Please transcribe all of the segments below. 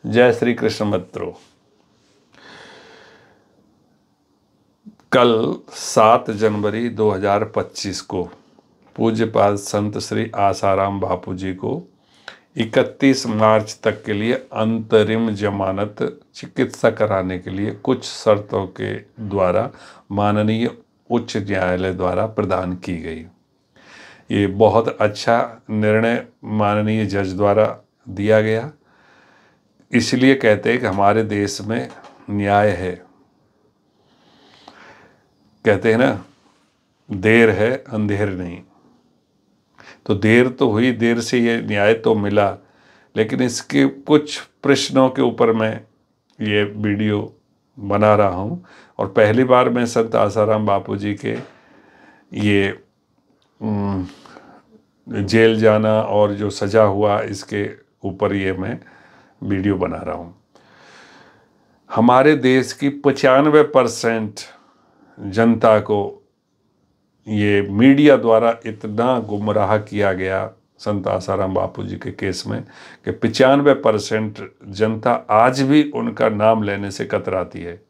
जय श्री कृष्ण मित्रों। कल 7 जनवरी 2025 को पूज्यपाद संत श्री आसाराम बापू जी को 31 मार्च तक के लिए अंतरिम जमानत चिकित्सा कराने के लिए कुछ शर्तों के द्वारा माननीय उच्च न्यायालय द्वारा प्रदान की गई। ये बहुत अच्छा निर्णय माननीय जज द्वारा दिया गया। इसलिए कहते हैं कि हमारे देश में न्याय है। कहते हैं ना, देर है अंधेर नहीं। तो देर तो हुई, देर से ये न्याय तो मिला, लेकिन इसके कुछ प्रश्नों के ऊपर मैं ये वीडियो बना रहा हूँ। और पहली बार मैं संत आसाराम बापू जी के ये जेल जाना और जो सजा हुआ, इसके ऊपर ये मैं वीडियो बना रहा हूँ। हमारे देश की 95% जनता को ये मीडिया द्वारा इतना गुमराह किया गया संत आसाराम बापू जी के केस में कि 95% जनता आज भी उनका नाम लेने से कतराती है।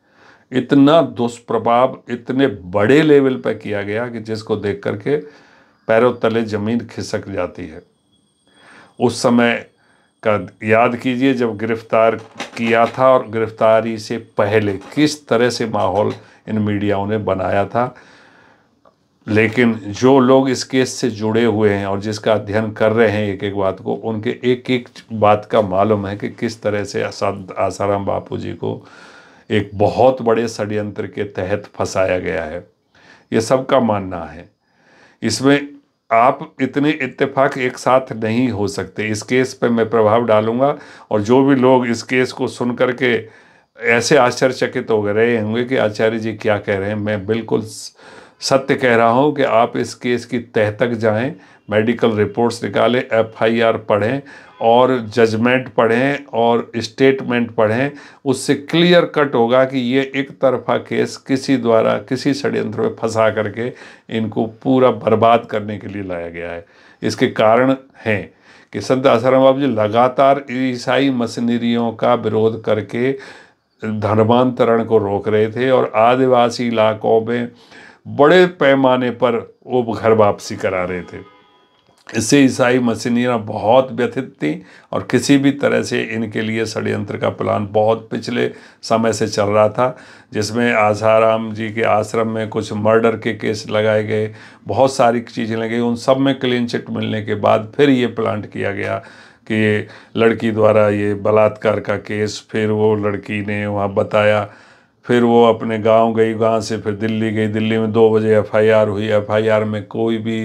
इतना दुष्प्रभाव इतने बड़े लेवल पर किया गया कि जिसको देख करके पैरों तले जमीन खिसक जाती है। उस समय का याद कीजिए जब गिरफ्तार किया था, और गिरफ्तारी से पहले किस तरह से माहौल इन मीडियाओं ने बनाया था। लेकिन जो लोग इस केस से जुड़े हुए हैं और जिसका अध्ययन कर रहे हैं एक एक बात को, उनके एक एक बात का मालूम है कि किस तरह से आसाराम बापू जी को एक बहुत बड़े षड्यंत्र के तहत फंसाया गया है। ये सबका मानना है। इसमें आप इतने इत्तेफाक एक साथ नहीं हो सकते। इस केस पे मैं प्रभाव डालूंगा, और जो भी लोग इस केस को सुन करके ऐसे आश्चर्यचकित हो रहे होंगे कि आचार्य जी क्या कह रहे हैं, मैं बिल्कुल सत्य कह रहा हूं कि आप इस केस की तह तक जाएं, मेडिकल रिपोर्ट्स निकालें, FIR पढ़ें और जजमेंट पढ़ें और स्टेटमेंट पढ़ें। उससे क्लियर कट होगा कि ये एक तरफा केस किसी द्वारा किसी षड्यंत्र में फंसा करके इनको पूरा बर्बाद करने के लिए लाया गया है। इसके कारण हैं कि संत आसाराम बापू जी लगातार ईसाई मशीनरियों का विरोध करके धर्मांतरण को रोक रहे थे और आदिवासी इलाकों में बड़े पैमाने पर वो घर वापसी करा रहे थे। इससे ईसाई मशीनरियाँ बहुत व्यथित थी और किसी भी तरह से इनके लिए षड्यंत्र का प्लान बहुत पिछले समय से चल रहा था, जिसमें आसाराम जी के आश्रम में कुछ मर्डर के केस लगाए गए, बहुत सारी चीज़ें लगी। उन सब में क्लीन चिट मिलने के बाद फिर ये प्लांट किया गया कि ये लड़की द्वारा ये बलात्कार का केस, फिर वो लड़की ने वहाँ बताया, फिर वो अपने गांव गई, गांव से फिर दिल्ली गई, दिल्ली में 2 बजे FIR हुई। FIR में कोई भी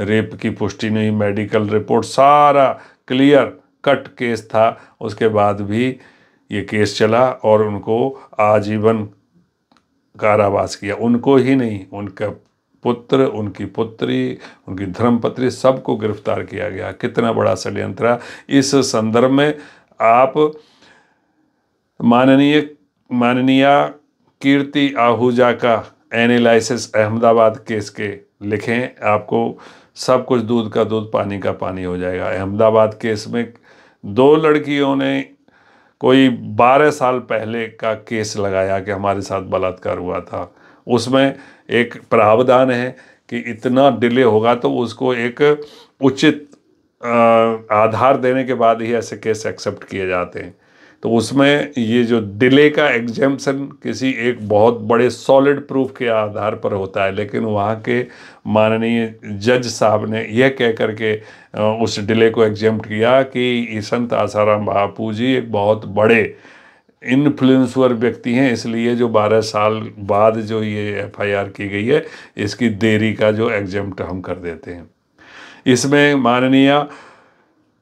रेप की पुष्टि नहीं, मेडिकल रिपोर्ट सारा क्लियर कट केस था। उसके बाद भी ये केस चला और उनको आजीवन कारावास किया। उनको ही नहीं, उनका पुत्र, उनकी पुत्री, उनकी धर्मपत्नी, सबको गिरफ्तार किया गया। कितना बड़ा षड्यंत्र। इस संदर्भ में आप माननीय कीर्ति आहूजा का एनालिसिस अहमदाबाद केस के लिखें, आपको सब कुछ दूध का दूध पानी का पानी हो जाएगा। अहमदाबाद केस में 2 लड़कियों ने कोई 12 साल पहले का केस लगाया कि हमारे साथ बलात्कार हुआ था। उसमें एक प्रावधान है कि इतना डिले होगा तो उसको एक उचित आधार देने के बाद ही ऐसे केस एक्सेप्ट किए जाते हैं। तो उसमें ये जो डिले का एग्जेम्पशन किसी एक बहुत बड़े सॉलिड प्रूफ के आधार पर होता है, लेकिन वहाँ के माननीय जज साहब ने यह कह करके उस डिले को एग्जेम्प्ट किया कि संत आसाराम बापू जी एक बहुत बड़े इन्फ्लुएंसर व्यक्ति हैं, इसलिए जो 12 साल बाद जो ये FIR की गई है, इसकी देरी का जो एग्जेम्प्ट हम कर देते हैं। इसमें माननीय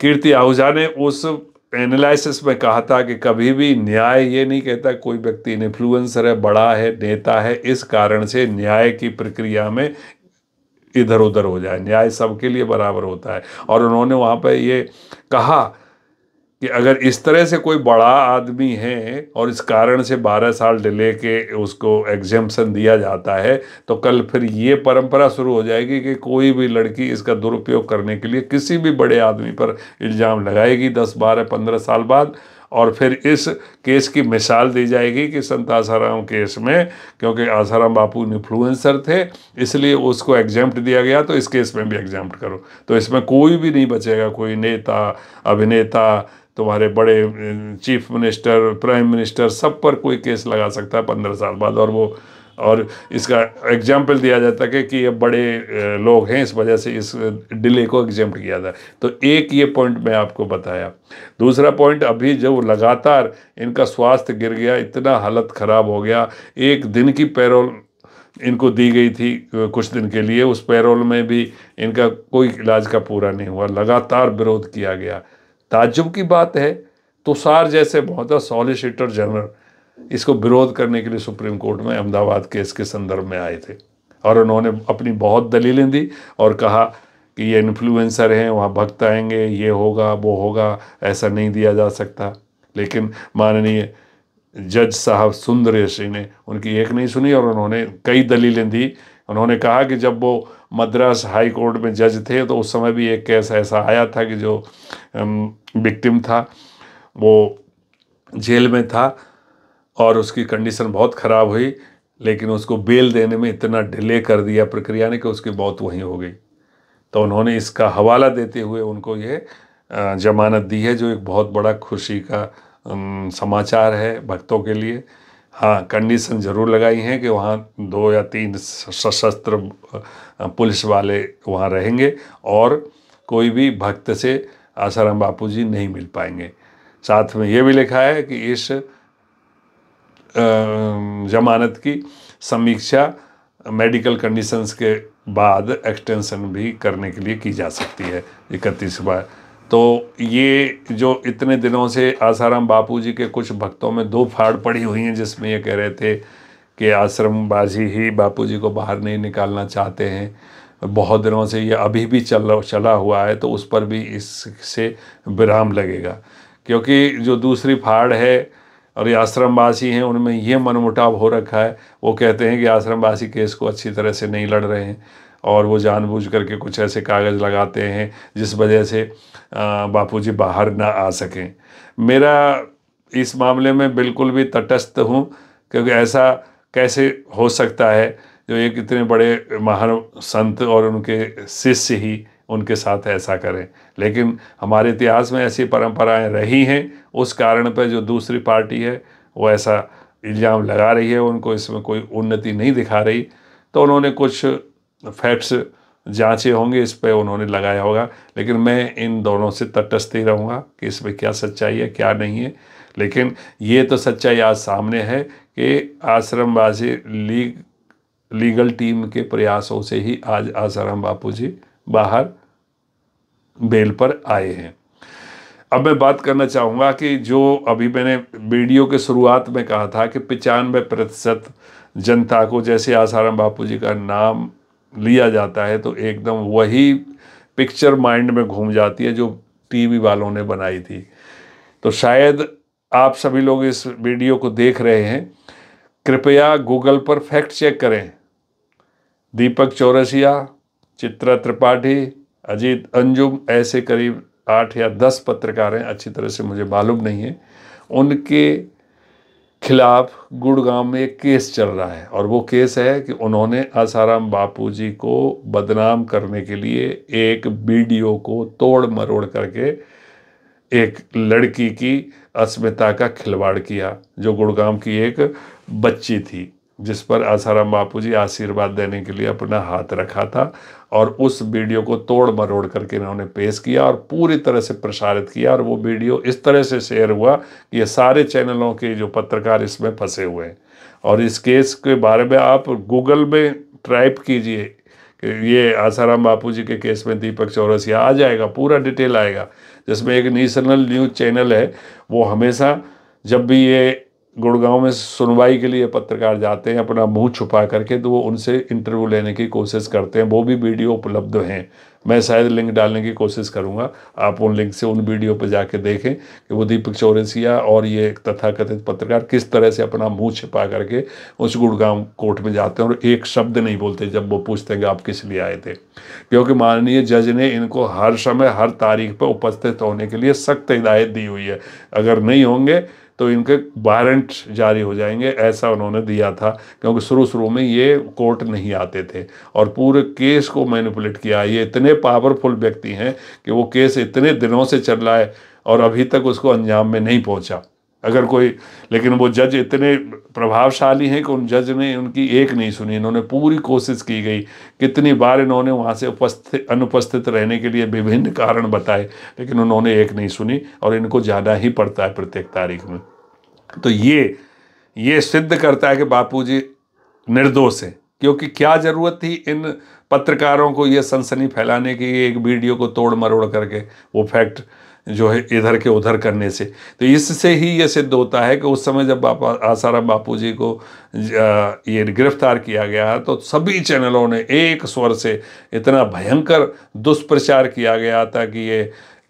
कीर्ति आहूजा ने उस एनालिसिस में कहा था कि कभी भी न्याय ये नहीं कहता कोई व्यक्ति इन्फ्लुएंसर है, बड़ा है, नेता है, इस कारण से न्याय की प्रक्रिया में इधर उधर हो जाए। न्याय सबके लिए बराबर होता है। और उन्होंने वहाँ पर ये कहा कि अगर इस तरह से कोई बड़ा आदमी है और इस कारण से 12 साल डिले के उसको एग्जेम्पशन दिया जाता है, तो कल फिर ये परंपरा शुरू हो जाएगी कि कोई भी लड़की इसका दुरुपयोग करने के लिए किसी भी बड़े आदमी पर इल्ज़ाम लगाएगी 10, 12, 15 साल बाद, और फिर इस केस की मिसाल दी जाएगी कि संत आसाराम केस में, क्योंकि आसाराम बापू इन्फ्लुएंसर थे इसलिए उसको एग्जाम्प्ट दिया गया, तो इस केस में भी एग्जाम्प्ट करो। तो इसमें कोई भी नहीं बचेगा, कोई नेता, अभिनेता, तुम्हारे बड़े चीफ मिनिस्टर, प्राइम मिनिस्टर, सब पर कोई केस लगा सकता है 15 साल बाद। और इसका एग्जाम्पल दिया जाता है कि ये बड़े लोग हैं, इस वजह से इस डिले को एग्जाम्प्ट किया था। तो एक ये पॉइंट मैं आपको बताया। दूसरा पॉइंट, अभी जो लगातार इनका स्वास्थ्य गिर गया, इतना हालत ख़राब हो गया, एक दिन की पैरोल इनको दी गई थी कुछ दिन के लिए, उस पैरोल में भी इनका कोई इलाज का पूरा नहीं हुआ, लगातार विरोध किया गया। ताज्जुब की बात है, तुषार जैसे बहुत सॉलिसिटर जनरल इसको विरोध करने के लिए सुप्रीम कोर्ट में अहमदाबाद केस के संदर्भ में आए थे, और उन्होंने अपनी बहुत दलीलें दी और कहा कि ये इन्फ्लुएंसर हैं, वहाँ भक्त आएंगे, ये होगा वो होगा, ऐसा नहीं दिया जा सकता। लेकिन माननीय जज साहब सुंदर ऋषि ने उनकी एक नहीं सुनी और उन्होंने कई दलीलें दी। उन्होंने कहा कि जब वो मद्रास हाई कोर्ट में जज थे तो उस समय भी एक केस ऐसा आया था कि जो विक्टिम था वो जेल में था और उसकी कंडीशन बहुत ख़राब हुई, लेकिन उसको बेल देने में इतना डिले कर दिया प्रक्रिया ने कि उसकी मौत वहीं हो गई। तो उन्होंने इसका हवाला देते हुए उनको ये जमानत दी है, जो एक बहुत बड़ा खुशी का समाचार है भक्तों के लिए। हाँ, कंडीशन ज़रूर लगाई हैं कि वहाँ 2 या 3 सशस्त्र पुलिस वाले वहाँ रहेंगे और कोई भी भक्त से आसाराम बापू जी नहीं मिल पाएंगे। साथ में ये भी लिखा है कि इस जमानत की समीक्षा मेडिकल कंडीशंस के बाद एक्सटेंशन भी करने के लिए की जा सकती है 31 बार। तो ये जो इतने दिनों से आसाराम बापू जी के कुछ भक्तों में 2 फाड़ पड़ी हुई हैं, जिसमें ये कह रहे थे कि आश्रमबाजी ही बापू जी को बाहर नहीं निकालना चाहते हैं, बहुत दिनों से ये अभी भी चला हुआ है, तो उस पर भी इससे विराम लगेगा। क्योंकि जो दूसरी फाड़ है और ये आश्रमवासी हैं, उनमें ये मनमुटाव हो रखा है। वो कहते हैं कि आश्रमवासी केस को अच्छी तरह से नहीं लड़ रहे हैं और वो जानबूझ करके कुछ ऐसे कागज़ लगाते हैं जिस वजह से बापूजी बाहर ना आ सकें। मेरा इस मामले में बिल्कुल भी तटस्थ हूँ, क्योंकि ऐसा कैसे हो सकता है जो एक इतने बड़े महान संत और उनके शिष्य ही उनके साथ ऐसा करें। लेकिन हमारे इतिहास में ऐसी परंपराएं रही हैं, उस कारण पर जो दूसरी पार्टी है वो ऐसा इल्ज़ाम लगा रही है, उनको इसमें कोई उन्नति नहीं दिखा रही। तो उन्होंने कुछ फैक्ट्स जांचे होंगे, इस पे उन्होंने लगाया होगा, लेकिन मैं इन दोनों से तटस्थ ही रहूँगा कि इसमें क्या सच्चाई है क्या नहीं है। लेकिन ये तो सच्चाई आज सामने है कि आश्रमवासी लीगल टीम के प्रयासों से ही आज आसाराम बापू जी बाहर बेल पर आए हैं। अब मैं बात करना चाहूँगा कि जो अभी मैंने वीडियो के शुरुआत में कहा था कि 95% जनता को जैसे आसाराम बापू जी का नाम लिया जाता है तो एकदम वही पिक्चर माइंड में घूम जाती है जो टीवी वालों ने बनाई थी। तो शायद आप सभी लोग इस वीडियो को देख रहे हैं, कृपया गूगल पर फैक्ट चेक करें। दीपक चौरसिया, चित्रा त्रिपाठी, अजीत अंजुम, ऐसे करीब 8 या 10 पत्रकार हैं, अच्छी तरह से मुझे मालूम नहीं है, उनके खिलाफ गुड़गांव में एक केस चल रहा है। और वो केस है कि उन्होंने आसाराम बापू जी को बदनाम करने के लिए एक वीडियो को तोड़ मरोड़ करके एक लड़की की अस्मिता का खिलवाड़ किया, जो गुड़गांव की एक बच्ची थी, जिस पर आसाराम बापू जी आशीर्वाद देने के लिए अपना हाथ रखा था। और उस वीडियो को तोड़ मरोड़ करके इन्होंने पेश किया और पूरी तरह से प्रसारित किया। और वो वीडियो इस तरह से शेयर हुआ कि ये सारे चैनलों के जो पत्रकार इसमें फंसे हुए हैं। और इस केस के बारे में आप गूगल में टाइप कीजिए कि ये आसाराम बापू जी के केस में दीपक चौरसिया, आ जाएगा, पूरा डिटेल आएगा। जिसमें एक नेशनल न्यूज़ चैनल है, वो हमेशा जब भी ये गुड़गांव में सुनवाई के लिए पत्रकार जाते हैं अपना मुंह छुपा करके, तो वो उनसे इंटरव्यू लेने की कोशिश करते हैं। वो भी वीडियो उपलब्ध हैं, मैं शायद लिंक डालने की कोशिश करूंगा, आप उन लिंक से उन वीडियो पर जाके देखें कि वो दीपक चौरसिया और ये तथाकथित पत्रकार किस तरह से अपना मुंह छिपा करके उस गुड़गांव कोर्ट में जाते हैं और एक शब्द नहीं बोलते जब वो पूछते हैं कि आप किस लिए आए थे, क्योंकि माननीय जज ने इनको हर समय हर तारीख पर उपस्थित होने के लिए सख्त हिदायत दी हुई है। अगर नहीं होंगे तो इनके वारंट जारी हो जाएंगे, ऐसा उन्होंने दिया था, क्योंकि शुरू में ये कोर्ट नहीं आते थे और पूरे केस को मैनिपुलेट किया। ये इतने पावरफुल व्यक्ति हैं कि वो केस इतने दिनों से चल रहा है और अभी तक उसको अंजाम में नहीं पहुंचा। अगर कोई, लेकिन वो जज इतने प्रभावशाली हैं कि उन जज ने उनकी एक नहीं सुनी, इन्होंने पूरी कोशिश की गई। कितनी बार इन्होंने वहाँ से अनुपस्थित रहने के लिए विभिन्न कारण बताए, लेकिन उन्होंने एक नहीं सुनी और इनको जाना ही पड़ता है प्रत्येक तारीख में। तो ये सिद्ध करता है कि बापूजी निर्दोष हैं, क्योंकि क्या ज़रूरत थी इन पत्रकारों को ये सनसनी फैलाने की, एक वीडियो को तोड़ मरोड़ करके वो फैक्ट जो है इधर के उधर करने से। तो इससे ही ये सिद्ध होता है कि उस समय जब आसाराम बापूजी को ये गिरफ्तार किया गया तो सभी चैनलों ने एक स्वर से इतना भयंकर दुष्प्रचार किया गया था कि ये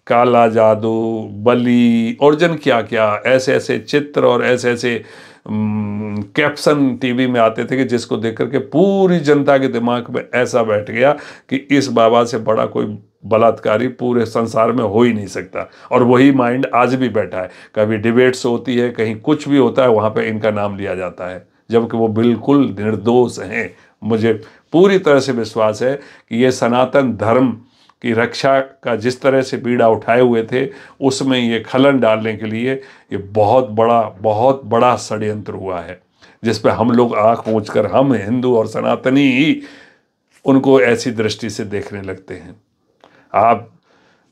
काला जादू, बली और जन क्या क्या ऐसे ऐसे चित्र और ऐसे ऐसे कैप्शन टीवी में आते थे कि जिसको देख करके पूरी जनता के दिमाग में ऐसा बैठ गया कि इस बाबा से बड़ा कोई बलात्कारी पूरे संसार में हो ही नहीं सकता। और वही माइंड आज भी बैठा है, कभी डिबेट्स होती है, कहीं कुछ भी होता है, वहाँ पे इनका नाम लिया जाता है, जबकि वो बिल्कुल निर्दोष हैं। मुझे पूरी तरह से विश्वास है कि ये सनातन धर्म की रक्षा का जिस तरह से बीड़ा उठाए हुए थे, उसमें ये खलन डालने के लिए ये बहुत बड़ा षड्यंत्र हुआ है, जिस पे हम लोग आँख मूंद कर, हम हिंदू और सनातनी ही उनको ऐसी दृष्टि से देखने लगते हैं। आप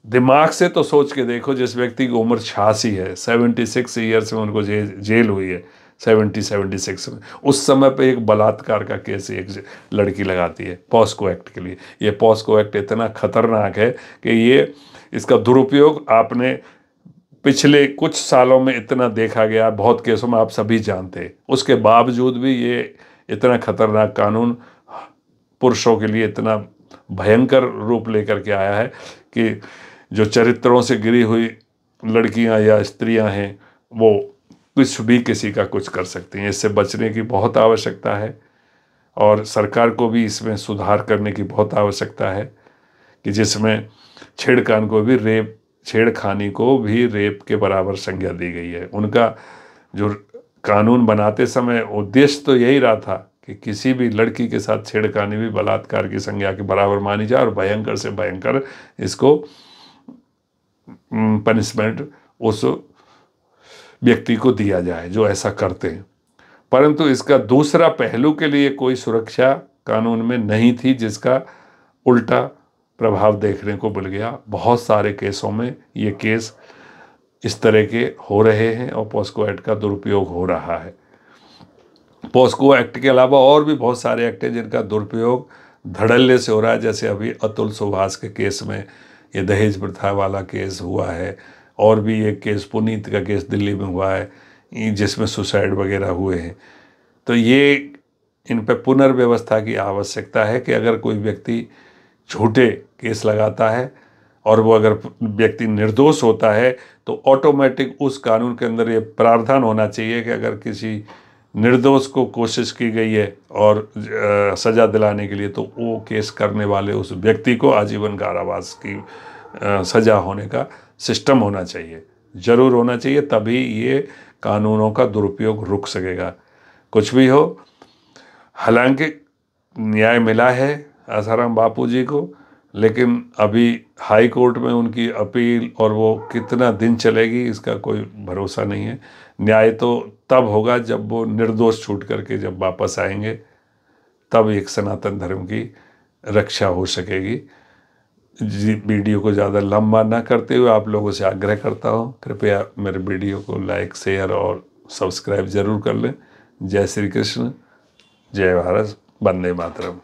दिमाग से तो सोच के देखो, जिस व्यक्ति की उम्र 86 है, 76 ईयर्स में उनको जेल हुई है, 76 में, उस समय पे एक बलात्कार का केस एक लड़की लगाती है पॉस्को एक्ट के लिए। ये पॉस्को एक्ट इतना खतरनाक है कि ये इसका दुरुपयोग आपने पिछले कुछ सालों में इतना देखा गया, बहुत केसों में आप सभी जानते हैं। उसके बावजूद भी ये इतना खतरनाक कानून पुरुषों के लिए इतना भयंकर रूप लेकर के आया है कि जो चरित्रों से गिरी हुई लड़कियां या स्त्रियां हैं वो कुछ भी किसी का कुछ कर सकती हैं। इससे बचने की बहुत आवश्यकता है और सरकार को भी इसमें सुधार करने की बहुत आवश्यकता है कि जिसमें छेड़खानी को भी रेप के बराबर संज्ञा दी गई है। उनका जो कानून बनाते समय उद्देश्य तो यही रहा था कि किसी भी लड़की के साथ छेड़खानी भी बलात्कार की संज्ञा के बराबर मानी जाए और भयंकर से भयंकर इसको पनिशमेंट उस व्यक्ति को दिया जाए जो ऐसा करते हैं। परंतु इसका दूसरा पहलू के लिए कोई सुरक्षा कानून में नहीं थी, जिसका उल्टा प्रभाव देखने को मिल गया। बहुत सारे केसों में ये केस इस तरह के हो रहे हैं और पॉस्को एक्ट का दुरुपयोग हो रहा है। पॉस्को एक्ट के अलावा और भी बहुत सारे एक्ट हैं जिनका दुरुपयोग धड़ल्ले से हो रहा है। जैसे अभी अतुल सुभाष के केस में ये दहेज प्रथा वाला केस हुआ है, और भी एक केस पुनीत का केस दिल्ली में हुआ है जिसमें सुसाइड वगैरह हुए हैं। तो ये इन पर पुनर्व्यवस्था की आवश्यकता है कि अगर कोई व्यक्ति झूठे केस लगाता है और वो अगर व्यक्ति निर्दोष होता है तो ऑटोमेटिक उस कानून के अंदर ये प्रावधान होना चाहिए कि अगर किसी निर्दोष को कोशिश की गई है और सज़ा दिलाने के लिए, तो वो केस करने वाले उस व्यक्ति को आजीवन कारावास की सज़ा होने का सिस्टम होना चाहिए, ज़रूर होना चाहिए। तभी ये कानूनों का दुरुपयोग रुक सकेगा। कुछ भी हो, हालांकि न्याय मिला है आसाराम बापूजी को, लेकिन अभी हाई कोर्ट में उनकी अपील और वो कितना दिन चलेगी इसका कोई भरोसा नहीं है। न्याय तो तब होगा जब वो निर्दोष छूट करके जब वापस आएंगे, तब एक सनातन धर्म की रक्षा हो सकेगी। वीडियो को ज़्यादा लंबा ना करते हुए आप लोगों से आग्रह करता हूँ, कृपया मेरे वीडियो को लाइक, शेयर और सब्सक्राइब ज़रूर कर लें। जय श्री कृष्ण, जय भारत, वंदे मातरम।